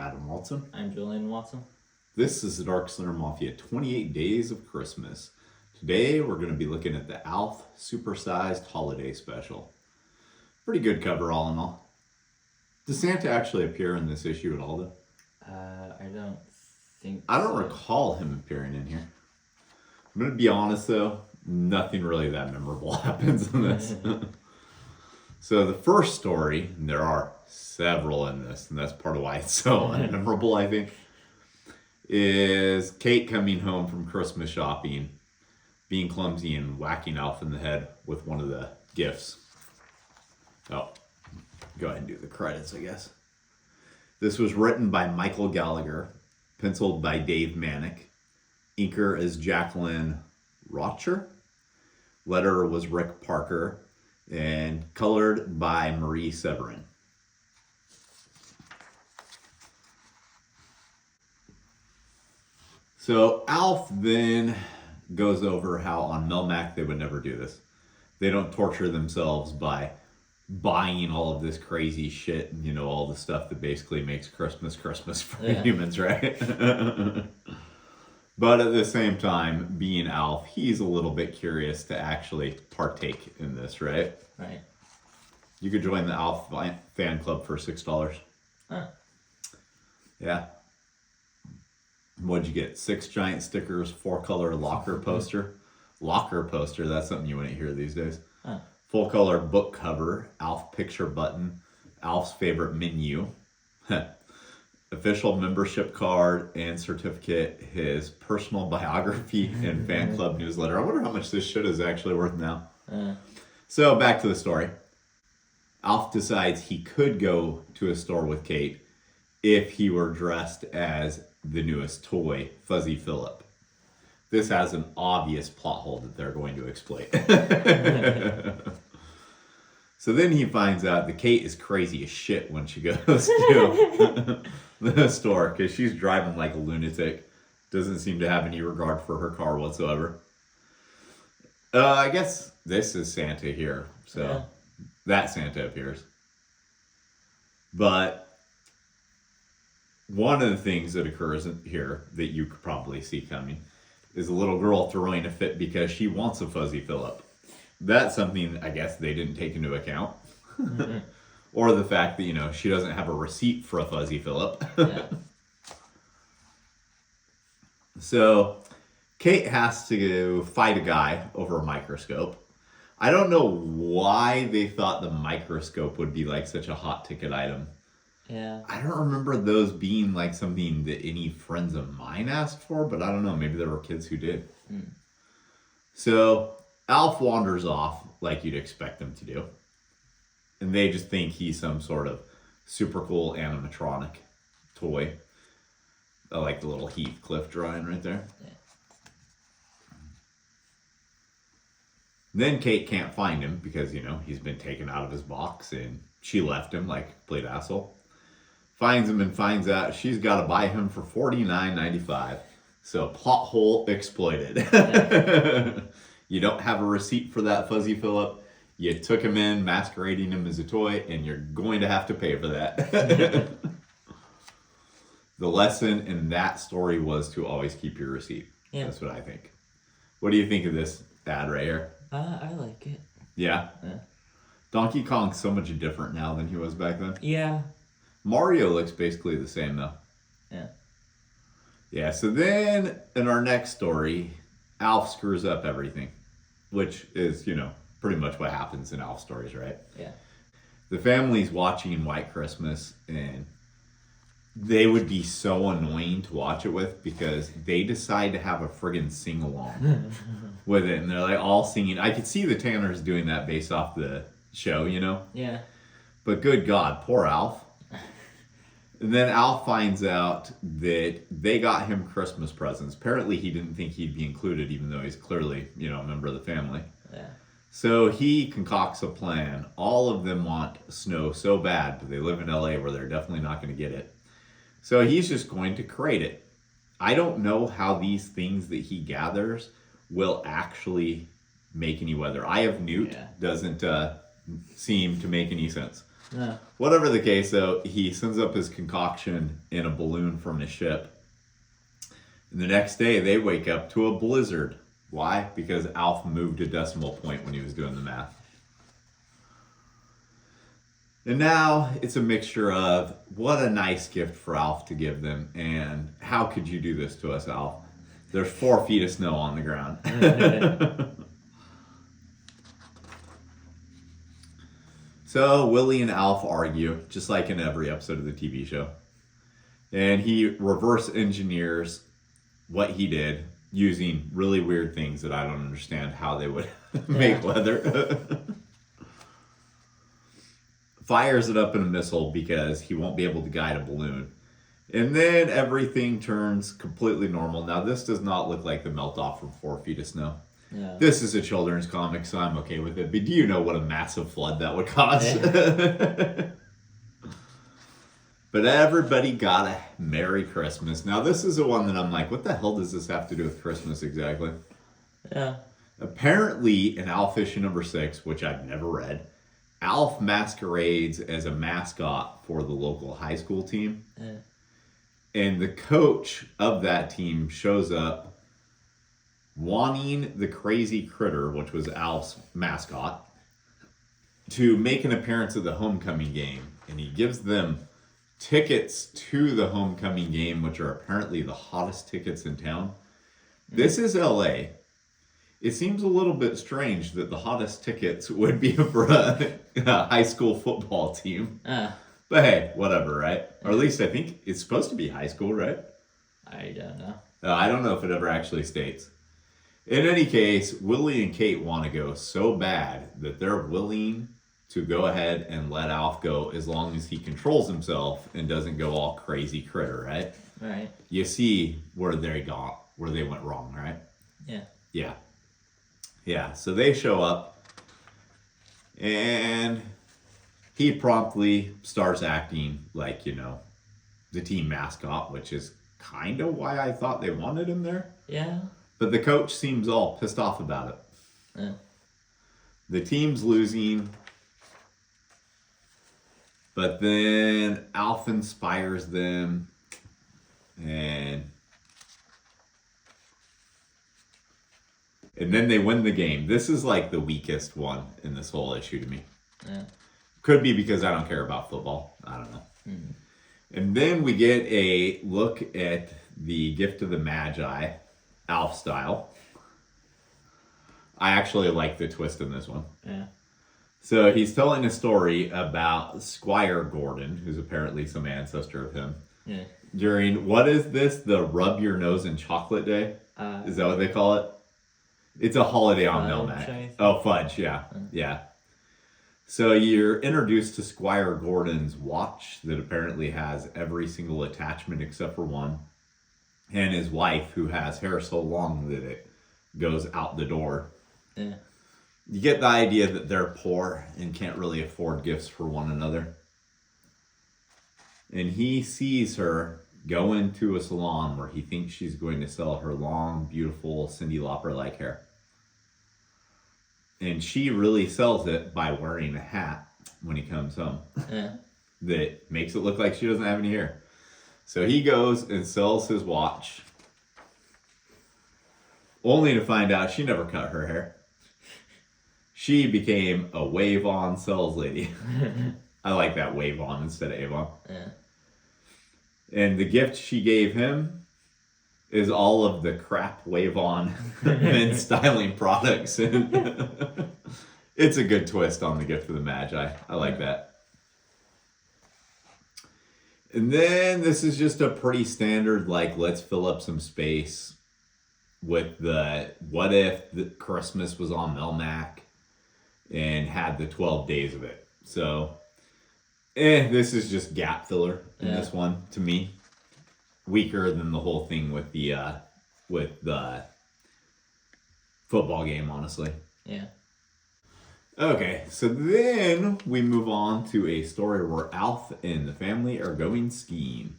Adam Watson. I'm Julian Watson. This is the Darkslinger Mafia 28 Days of Christmas. Today we're going to be looking at the Alf Supersized Holiday Special. Pretty good cover all in all. Does Santa actually appear in this issue at all though? I don't think I don't so. recall him appearing in here. I'm going to be honest though, nothing really that memorable happens in this. So the first story, and there are several in this, and that's part of why it's so unmemorable, I think, is Kate coming home from Christmas shopping, being clumsy and whacking Alf in the head with one of the gifts. Oh, go ahead and do the credits, I guess. This was written by Michael Gallagher, penciled by Dave Manick, inker is Jacqueline Rocher, letterer was Rick Parker, and colored by Marie Severin. So Alf then goes over how on Melmac they would never do this. They don't torture themselves by buying all of this crazy shit, you know, all the stuff that basically makes Christmas for humans, right? But at the same time, being Alf, he's a little bit curious to actually partake in this, right? Right. You could join the Alf fan club for $6. Huh. Yeah. What'd you get? 6 giant stickers, 4-color locker poster. Locker poster, that's something you wouldn't hear these days. Huh. Full color book cover, Alf picture button, Alf's favorite menu, official membership card and certificate, his personal biography and fan club newsletter. I wonder how much this shit is actually worth now. So back to the story. Alf decides he could go to a store with Kate if he were dressed as the newest toy, Fuzzy Phillip. This has an obvious plot hole that they're going to exploit. So then he finds out that Kate is crazy as shit when she goes to the store because she's driving like a lunatic. Doesn't seem to have any regard for her car whatsoever. I guess this is Santa here. So that Santa appears. But one of the things that occurs here that you could probably see coming is a little girl throwing a fit because she wants a Fuzzy Phillip. That's something I guess they didn't take into account. Or the fact that, you know, she doesn't have a receipt for a Fuzzy Phillip. So Kate has to fight a guy over a microscope. I don't know why they thought the microscope would be like such a hot ticket item. Yeah. I don't remember those being like something that any friends of mine asked for, but I don't know. Maybe there were kids who did. So Alf wanders off like you'd expect them to do. And they just think he's some sort of super cool animatronic toy. I like the little Heathcliff drawing right there. Yeah. Then Kate can't find him because, you know, he's been taken out of his box and she left him like a complete asshole. Finds him and finds out she's got to buy him for $49.95. So plot hole exploited. You don't have a receipt for that Fuzzy Phillip. You took him in, masquerading him as a toy, and you're going to have to pay for that. The lesson in that story was to always keep your receipt. Yeah. That's what I think. What do you think of this ad right here? I like it. Yeah? Yeah. Donkey Kong's so much different now than he was back then. Yeah. Mario looks basically the same though. Yeah. Yeah, so then in our next story, Alf screws up everything, which is, you know, pretty much what happens in Alf stories, right? Yeah. The family's watching White Christmas, and they would be so annoying to watch it with because they decide to have a friggin' sing-along with it, and they're like all singing. I could see the Tanners doing that based off the show, you know? Yeah. But good God, poor Alf. And then Alf finds out that they got him Christmas presents. Apparently he didn't think he'd be included, even though he's clearly, you know, a member of the family. Yeah. So he concocts a plan. All of them want snow so bad, but they live in LA where they're definitely not going to get it. So he's just going to create it. I don't know how these things that he gathers will actually make any weather. Eye of Newt doesn't seem to make any sense. No. Whatever the case, though, he sends up his concoction in a balloon from his ship. And the next day, they wake up to a blizzard. Why? Because Alf moved a decimal point when he was doing the math. And now it's a mixture of what a nice gift for Alf to give them, and how could you do this to us, Alf? There's 4 feet of snow on the ground. So Willie and Alf argue, just like in every episode of the TV show. And he reverse engineers what he did using really weird things that I don't understand how they would make weather. Fires it up in a missile because he won't be able to guide a balloon. And then everything turns completely normal. Now, this does not look like the melt-off from 4 feet of snow. Yeah. This is a children's comic, so I'm okay with it. But do you know what a massive flood that would cause? Yeah. But everybody got a Merry Christmas. Now, this is the one that I'm like, what the hell does this have to do with Christmas exactly? Yeah. Apparently, in Alf issue number 6, which I've never read, Alf masquerades as a mascot for the local high school team. Yeah. And the coach of that team shows up wanting the crazy critter, which was Alf's mascot, to make an appearance at the homecoming game. And he gives them tickets to the homecoming game, which are apparently the hottest tickets in town. This is LA. It seems a little bit strange that the hottest tickets would be for a high school football team. But hey, whatever, right? Or at least I think it's supposed to be high school, right? I don't know. I don't know if it ever actually states. In any case, Willie and Kate want to go so bad that they're willing to go ahead and let Alf go as long as he controls himself and doesn't go all crazy critter, right? Right. You see where they went wrong, right? Yeah. Yeah, so they show up and he promptly starts acting like, the team mascot, which is kind of why I thought they wanted him there. Yeah. But the coach seems all pissed off about it. Yeah. The team's losing, but then Alf inspires them, and then they win the game. This is like the weakest one in this whole issue to me. Yeah. Could be because I don't care about football. I don't know. Mm-hmm. And then we get a look at the Gift of the Magi, Alf style. I actually like the twist in this one. Yeah. So he's telling a story about Squire Gordon, who's apparently some ancestor of him. Yeah. During, what is this? The Rub Your Nose in Chocolate Day? Is that what they call it? It's a holiday on Melmac. Oh, fudge, yeah. Yeah. So you're introduced to Squire Gordon's watch that apparently has every single attachment except for one. And his wife, who has hair so long that it goes out the door. Yeah. You get the idea that they're poor and can't really afford gifts for one another. And he sees her go into a salon where he thinks she's going to sell her long, beautiful Cyndi Lauper-like hair. And she really sells it by wearing a hat when he comes home. Yeah. That makes it look like she doesn't have any hair. So he goes and sells his watch, only to find out she never cut her hair. She became a wave-on sales lady. I like that, wave-on instead of Avon. Yeah. And the gift she gave him is all of the crap wave-on men's styling products. It's a good twist on the Gift of the Magi. I like that. And then this is just a pretty standard, like, let's fill up some space with the what if the Christmas was on Melmac and had the 12 days of it. So, this is just gap filler in this one, to me. Weaker than the whole thing with the football game, honestly. Yeah. Okay, so then we move on to a story where Alf and the family are going skiing.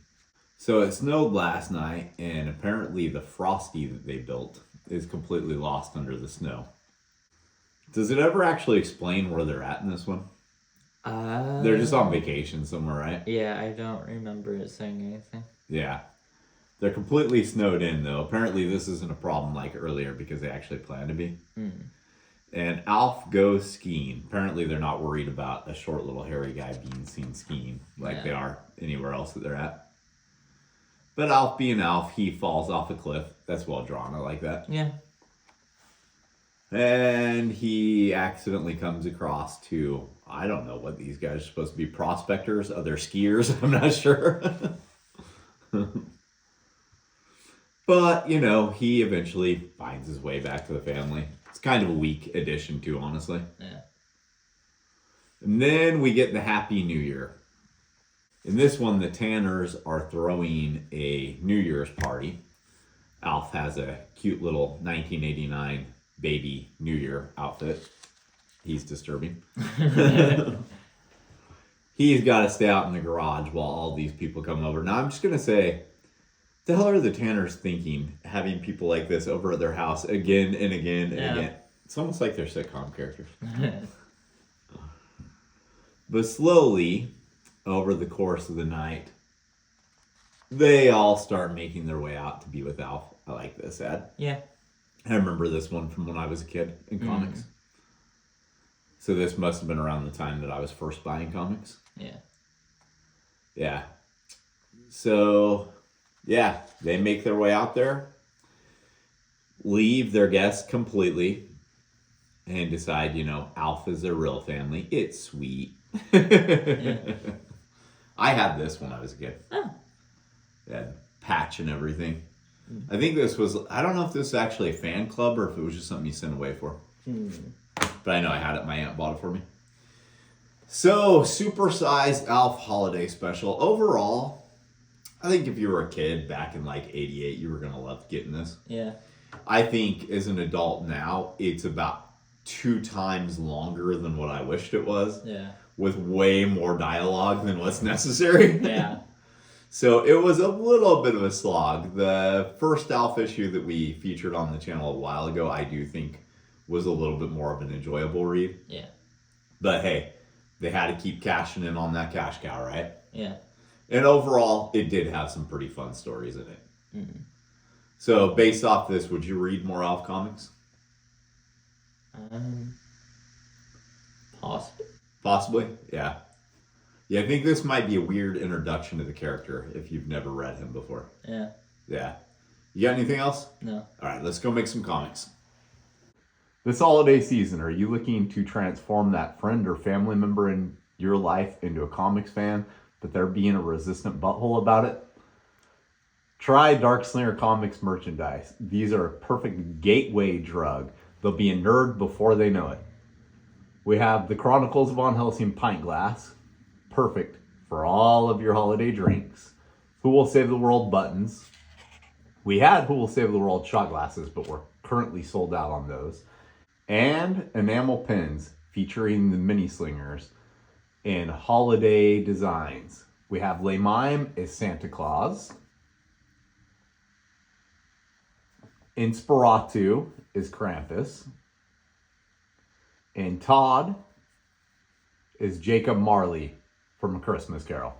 So it snowed last night, and apparently the Frosty that they built is completely lost under the snow. Does it ever actually explain where they're at in this one? They're just on vacation somewhere, right? Yeah, I don't remember it saying anything. Yeah. They're completely snowed in, though. Apparently, this isn't a problem like earlier because they actually plan to be. And Alf goes skiing. Apparently, they're not worried about a short little hairy guy being seen skiing like they are anywhere else that they're at. But Alf being Alf, he falls off a cliff. That's well drawn. I like that. Yeah. And he accidentally comes across two, I don't know what these guys are supposed to be, prospectors, other skiers. I'm not sure. But, you know, he eventually finds his way back to the family. It's kind of a weak addition too, honestly. Yeah. And then we get the Happy New Year. In this one, the Tanners are throwing a New Year's party. Alf has a cute little 1989 baby New Year outfit. He's disturbing. He's got to stay out in the garage while all these people come over. Now, I'm just going to say, the hell are the Tanners thinking, having people like this over at their house again and again and again? It's almost like they're sitcom characters. But slowly, over the course of the night, they all start making their way out to be with Alf. I like this ad. Yeah. I remember this one from when I was a kid in comics. So this must have been around the time that I was first buying comics. Yeah. Yeah. So, yeah, they make their way out there, leave their guests completely, and decide, you know, Alf is their real family. It's sweet. Yeah. I had this when I was a kid. Oh. Yeah, patch and everything. I think this was, I don't know if this was actually a fan club or if it was just something you sent away for. But I know I had it. My aunt bought it for me. So, supersized Alf Holiday Special. Overall, I think if you were a kid back in like 88, you were going to love getting this. Yeah. I think as an adult now, it's about 2 times longer than what I wished it was. Yeah. With way more dialogue than what's necessary. Yeah. So it was a little bit of a slog. The first Alf issue that we featured on the channel a while ago, I do think was a little bit more of an enjoyable read. Yeah. But hey, they had to keep cashing in on that cash cow, right? Yeah. And overall, it did have some pretty fun stories in it. So based off this, would you read more Alf comics? Possibly. Possibly, yeah. Yeah, I think this might be a weird introduction to the character if you've never read him before. Yeah. Yeah. You got anything else? No. All right, let's go make some comics. This holiday season, are you looking to transform that friend or family member in your life into a comics fan, but they're being a resistant butthole about it? Try Darkslinger Comics merchandise. These are a perfect gateway drug. They'll be a nerd before they know it. We have the Chronicles of Von Helsing pint glass. Perfect for all of your holiday drinks. Who Will Save the World buttons. We had Who Will Save the World shot glasses, but we're currently sold out on those. And enamel pins featuring the mini slingers in holiday designs. We have Le Mime as Santa Claus. Inspiratu is Krampus. And Todd is Jacob Marley from A Christmas Carol.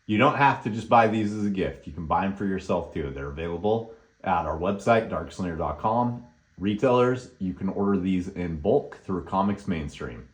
You don't have to just buy these as a gift. You can buy them for yourself too. They're available at our website, darkslinger.com. Retailers, you can order these in bulk through Comics Mainstream.